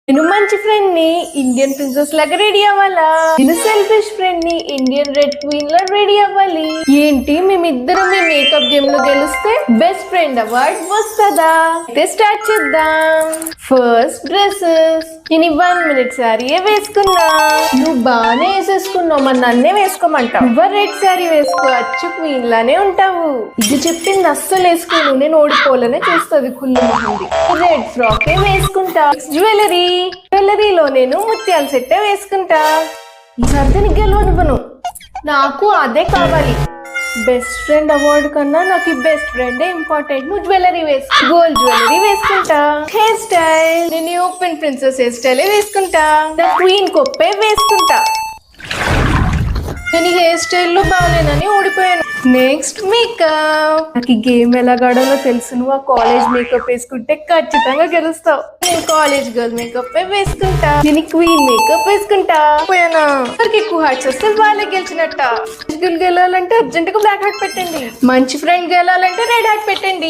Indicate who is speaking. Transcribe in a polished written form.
Speaker 1: నేను మంచి ఫ్రెండ్ ని ఇండియన్ ప్రిన్సెస్ లాగా రెడీ అవ్వాలా. నేను సెల్ఫిష్ ఫ్రెండ్ ని ఇండియన్ రెడ్ క్వీన్ లా రెడీ అవ్వాలి. ఏంటి మేమిద్దరం మీ మేకప్ గేమ్ లో గెలిస్తే బెస్ట్ ఫ్రెండ్ అవార్డ్ వస్తుందా? అయితే స్టార్ట్ చేద్దాం. First dresses. నేను 1 minute శారీయే వేసుకున్నా. నువ్వు బాగానే వేసేసుకున్నావు, మరి నన్నే వేసుకోమంటావు. నువ్వు రెడ్ శారీ వేసుకో, అచ్చు క్వీన్ లానే ఉంటావు. ఇది చెప్పింది అస్సలు వేసుకోను, నేను ఓడిపోవాలనే చూస్తుంది కుళ్ళు మొహంది. రెడ్ ఫ్రాకే వేసుకుంటా. జ్యువెలరీలో నేను ముత్యాల సెట్టే వేసుకుంటా. ఈసారి దీనికి గెలవనివ్వను, నాకు అదే కావాలి. బెస్ట్ ఫ్రెండ్ అవార్డు కన్నా నాకు ఈ బెస్ట్ ఫ్రెండ్ ఇంపార్టెంట్. నువ్వు జ్యువెలరీ వేసుకో. గోల్డ్ జ్యువెలరీ వేసుకుంటా. హెయిర్ స్టైల్ నేను ఓపెన్ ప్రిన్సెస్ హెయిర్ స్టైల్ వేసుకుంటా. క్వీన్ కొప్పే వేసుకుంటా. నేను ఈ హెయిర్ స్టైల్లో బాగాలేనని ఓడిపోయాను. Next makeup. నాకు ఈ గేమ్ ఎలా ఆడాలో తెలుసు. నువ్వు ఆ కాలేజ్ మేకప్ వేసుకుంటే ఖచ్చితంగా గెలుస్తావు. నేను కాలేజ్ గర్ల్ మేకప్ వేసుకుంటా. నేను క్వీన్ మేకప్ వేసుకుంటా. పోయానా? ఎవరికి ఎక్కువ హార్ట్స్ వస్తే వాళ్ళే గెలిచినట్ట. గెలాలంటే అర్జెంట్ గా బ్లాక్ హార్ట్ పెట్టండి. మంచి ఫ్రెండ్ గెలాలంటే రెడ్ హార్ట్ పెట్టండి.